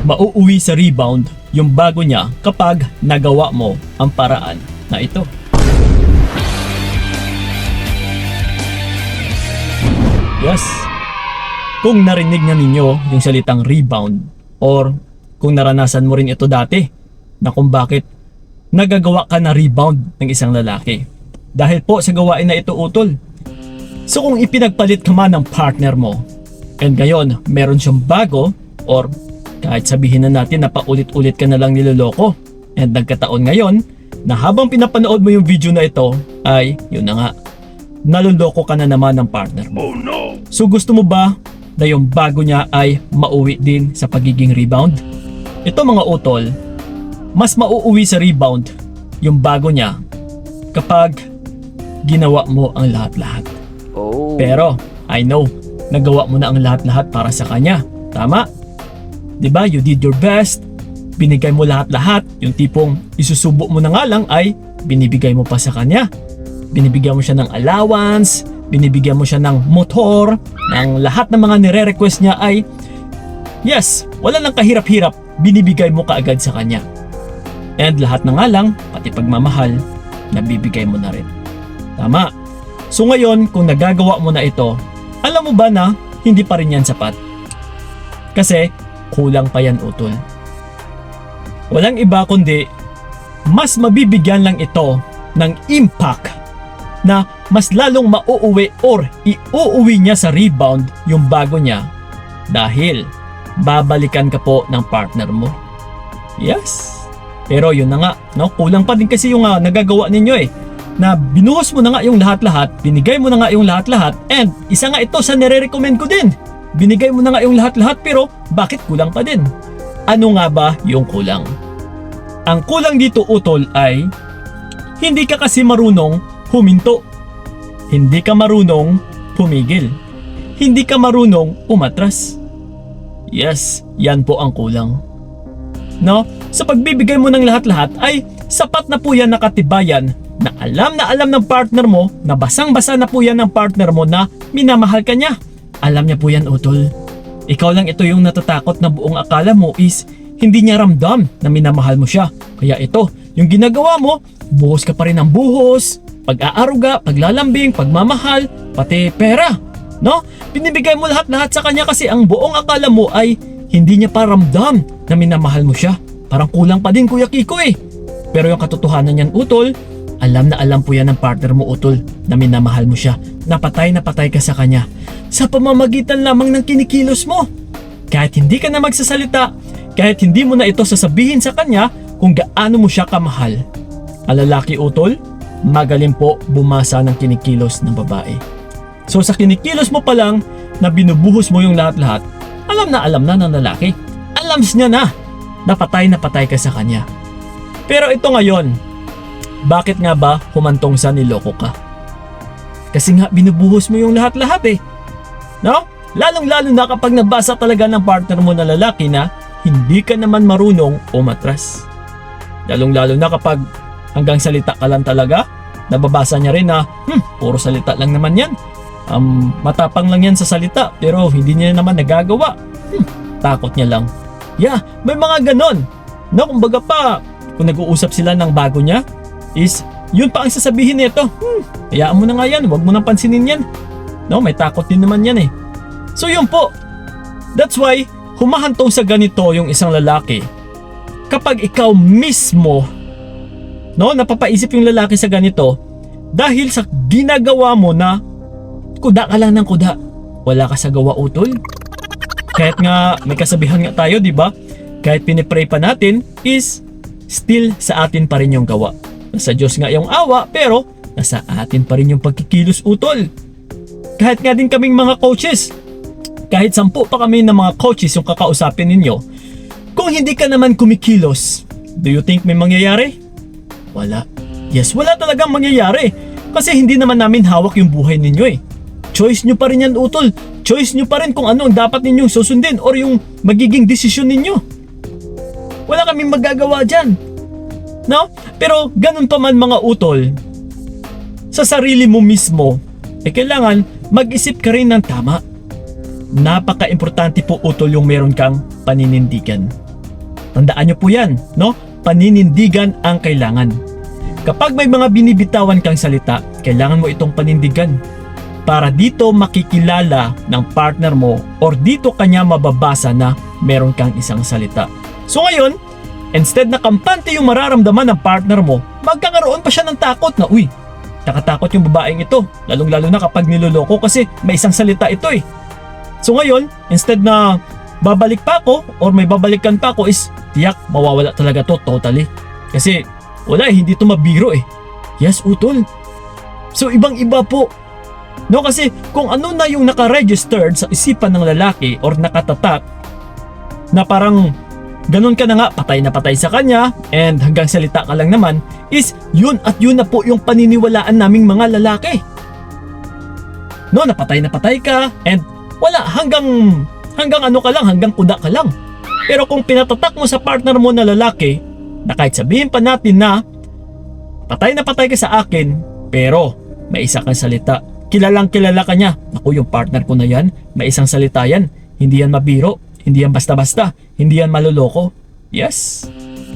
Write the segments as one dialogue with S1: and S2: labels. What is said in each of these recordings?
S1: mauuwi sa rebound yung bago niya kapag nagawa mo ang paraan na ito. Yes. Kung narinig na ninyo yung salitang rebound or kung naranasan mo rin ito dati na kung bakit nagagawa ka na rebound ng isang lalaki. Dahil po sa gawain na ito, utol. So kung ipinagpalit ka man ng partner mo and ngayon meron siyang bago or kahit sabihin na natin na paulit-ulit ka na lang niloloko and nagkataon ngayon na habang pinapanood mo yung video na ito ay yun na nga, naloloko ka na naman ng partner mo.
S2: Oh no!
S1: So gusto mo ba na yung bago niya ay mauwi din sa pagiging rebound? Ito mga utol, mas mauuwi sa rebound yung bago niya kapag ginawa mo ang lahat-lahat.
S2: Oh.
S1: Pero I know, nagawa mo na ang lahat-lahat para sa kanya. Tama? 'Di ba? You did your best. Binigay mo lahat-lahat. Yung tipong isusubo mo na nga lang ay binibigay mo pa sa kanya. Binibigyan mo siya ng allowance, binibigyan mo siya ng motor, ng lahat ng mga nire-request niya ay yes, wala nang kahirap-hirap, binibigay mo kaagad sa kanya. And lahat na nga lang, pati pagmamahal, nabibigay mo na rin. Tama. So ngayon, kung nagagawa mo na ito, alam mo ba na hindi pa rin yan sapat? Kasi kulang pa yan, utol. Walang iba kundi mas mabibigyan lang ito ng impact na mas lalong mauuwi or iuuwi niya sa rebound yung bago niya dahil babalikan ka po ng partner mo. Yes. Pero yun na nga, no? Kulang pa din kasi yung nagagawa ninyo na binuhos mo na nga yung lahat-lahat, binigay mo na nga yung lahat-lahat, and isa nga ito sa nire-recommend ko din. Binigay mo na nga yung lahat-lahat pero bakit kulang pa din? Ano nga ba yung kulang? Ang kulang dito, utol, ay hindi ka kasi marunong huminto. Hindi ka marunong pumigil. Hindi ka marunong umatras. Yes, yan po ang kulang. No? Sa pagbibigay mo ng lahat-lahat ay sapat na po yan na katibayan na alam ng partner mo, na basang-basa na po yan ng partner mo na minamahal ka niya. Alam niya po yan, utol. Ikaw lang ito yung natatakot na buong akala mo is hindi niya ramdam na minamahal mo siya. Kaya ito, yung ginagawa mo, buhos ka pa rin ng buhos, pag-aaruga, paglalambing, pagmamahal, pati pera. No? Binibigay mo lahat-lahat sa kanya kasi ang buong akala mo ay hindi niya pa ramdam na minamahal mo siya. Parang kulang pa din, Kuya Kiko Pero yung katotohanan niyan, utol, alam na alam po yan ng partner mo, utol, na minamahal mo siya. Napatay na patay ka sa kanya sa pamamagitan lamang ng kinikilos mo. Kahit hindi ka na magsasalita, kahit hindi mo na ito sasabihin sa kanya kung gaano mo siya kamahal. Ang lalaki, utol, magaling po bumasa ng kinikilos ng babae. So sa kinikilos mo pa lang na binubuhos mo yung lahat-lahat, alam na ng lalaki. Alam niya na patay ka sa kanya. Pero ito ngayon, bakit nga ba humantong sa niloko ka? Kasi nga binubuhos mo yung lahat-lahat No? Lalong-lalo na kapag nabasa talaga ng partner mo na lalaki na hindi ka naman marunong umatras. Lalong-lalo na kapag hanggang salita ka lang talaga, nababasa niya rin na puro salita lang naman yan. Matapang lang yan sa salita pero hindi niya naman nagagawa. Takot niya lang. Yeah, may mga ganon. No, kumbaga pa, kung nag-uusap sila ng bago niya, is yun pa ang sasabihin nito. Hayaan mo na nga yan, huwag mo nang pansinin yan. No, may takot din naman yan So yun po. That's why humahantong sa ganito yung isang lalaki. Kapag ikaw mismo, no, napapaisip yung lalaki sa ganito dahil sa ginagawa mo na kuda ka lang ng kuda. Wala ka sa gawa, utol. Kahit nga may kasabihan nga tayo, di ba? Kahit pinipray pa natin is still sa atin pa rin yung gawa. Nasa Diyos nga yung awa pero nasa atin pa rin yung pagkikilos, utol. Kahit nga din kaming mga coaches, kahit 10 pa kami ng mga coaches yung kakausapin ninyo, kung hindi ka naman kumikilos, do you think may mangyayari? Wala. Yes, wala talagang mangyayari. Kasi hindi naman namin hawak yung buhay ninyo Choice nyo pa rin yan, utol. Choice nyo pa rin kung ano ang dapat ninyong susundin or yung magiging desisyon ninyo. Wala kaming magagawa dyan. No? Pero ganun pa man mga utol, sa sarili mo mismo, kailangan mag-isip ka rin ng tama. Napaka-importante po, utol, yung meron kang paninindigan. Tandaan nyo po yan, no? Paninindigan ang kailangan. Kapag may mga binibitawan kang salita, kailangan mo itong panindigan. Para dito makikilala ng partner mo or dito kanya mababasa na meron kang isang salita. So ngayon, instead na kampante yung mararamdaman ng partner mo, magkakaroon pa siya ng takot na, uy, nakatakot yung babaeng ito, lalong-lalo na kapag niloloko kasi may isang salita ito eh. So ngayon, instead na babalik pa ako or may babalikan pa ako is tiyak, mawawala talaga to totally. Kasi wala eh, hindi to mabiro eh. Yes, utol. So ibang-iba po. No, kasi kung ano na yung naka-registered sa isipan ng lalaki or nakatatak na parang ganun ka na nga, patay na patay sa kanya and hanggang salita ka lang naman, is yun at yun na po yung paniniwalaan naming mga lalaki. No, napatay na patay ka and wala, hanggang ano ka lang, hanggang kuda ka lang. Pero kung pinatatak mo sa partner mo na lalaki, na kahit sabihin pa natin na patay ka sa akin, pero may isa kang salita, kilalang kilala ka niya, naku, yung partner ko na yan, may isang salita yan, hindi yan mabiro, hindi yan basta-basta, hindi yan maloloko. Yes.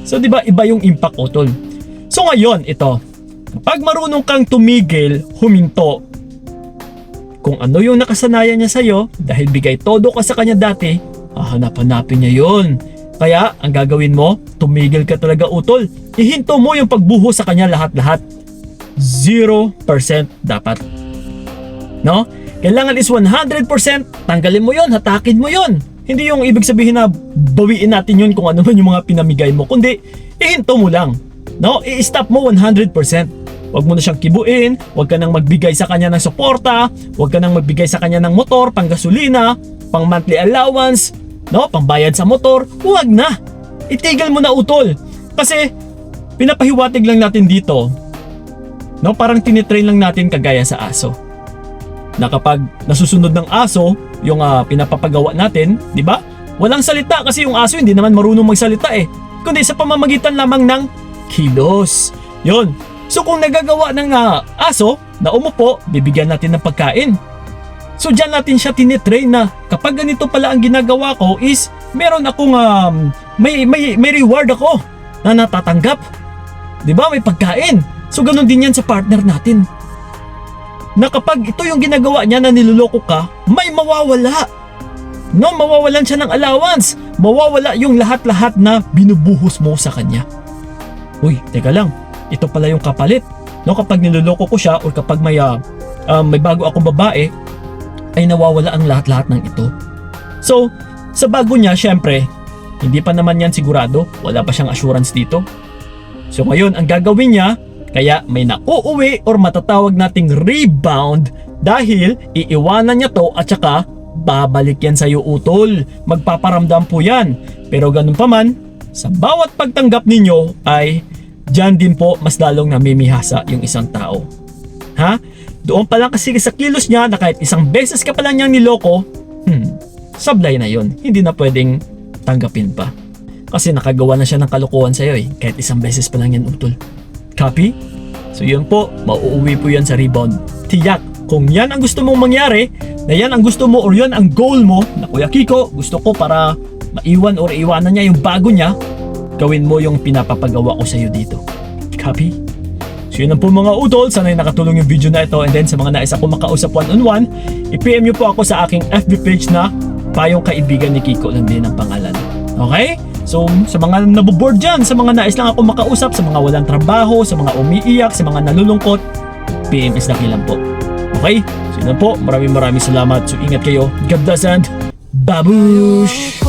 S1: So diba iba yung impact, utol. So ngayon, ito, kapag marunong kang tumigil, huminto, kung ano yung nakasanayan niya sa'yo, dahil bigay todo ka sa kanya dati, hahanap-hanapin niya yun. Kaya, ang gagawin mo, tumigil ka talaga, utol. Ihinto mo yung pagbuho sa kanya lahat-lahat. 0% dapat. No? Kailangan is 100%, tanggalin mo yun, hatakin mo yun. Hindi yung ibig sabihin na bawiin natin yun kung ano man yung mga pinamigay mo, kundi ihinto mo lang. No? I-stop mo 100%. Huwag mo na siyang kibuin, huwag ka nang magbigay sa kanya ng suporta, huwag ka nang magbigay sa kanya ng motor, pang gasolina, pang monthly allowance, no, pangbayad sa motor, huwag na. Itigil mo na, utol. Kasi pinapahiwatig lang natin dito, no, parang tinitrain lang natin kagaya sa aso. Na kapag nasusunod ng aso yung pinapapagawa natin, di ba? Walang salita kasi yung aso hindi naman marunong magsalita eh. Kundi sa pamamagitan lamang ng kilos. Yon. So kung nagagawa ng aso na umupo, bibigyan natin ng pagkain. So diyan natin siya tinitrain na kapag ganito pala ang ginagawa ko is meron akong may reward ako na natatanggap. 'Di ba? May pagkain. So ganun din yan sa partner natin. Na kapag ito yung ginagawa niya na niloloko ka, may mawawala. No, mawawalan siya ng allowance. Mawawala yung lahat-lahat na binubuhos mo sa kanya. Uy, teka lang. Ito pala yung kapalit. No, kapag niloloko ko siya or kapag may bago akong babae, ay nawawala ang lahat-lahat ng ito. So, sa bago niya, syempre, hindi pa naman yan sigurado. Wala pa siyang assurance dito. So ngayon, ang gagawin niya, kaya may nauuwi or matatawag nating rebound dahil iiwanan niya to at saka babalik yan sa'yo, utol. Magpaparamdam po yan. Pero ganun pa man, sa bawat pagtanggap ninyo ay dyan din po mas lalong namimihasa yung isang tao. Ha? Doon pa lang kasi sa kilos niya na kahit isang beses ka pa lang niyang niloko, sablay na yun. Hindi na pwedeng tanggapin pa. Kasi nakagawa na siya ng kalokohan sa'yo eh. Kahit isang beses pa lang yan, utol. Copy? So yun po, mauuwi po yan sa rebound. Tiyak, kung yan ang gusto mong mangyari, na yan ang gusto mo or yan ang goal mo, na Kuya Kiko, gusto ko para maiwan or iwanan niya yung bago niya, gawin mo yung pinapapagawa ko sa'yo dito. Copy? So yun ang po mga utol, sana'y nakatulong yung video na ito, and then sa mga nais ako makausap one-on-one, i-PM nyo po ako sa aking FB page na Payong Kaibigan ni Kiko lang din ang pangalan. Okay? So sa mga naboboard dyan, sa mga nais lang ako makausap, sa mga walang trabaho, sa mga umiiyak, sa mga nalulungkot, PMS Dakilan po. Okay? So yun po, maraming salamat. So ingat kayo. God bless and babush!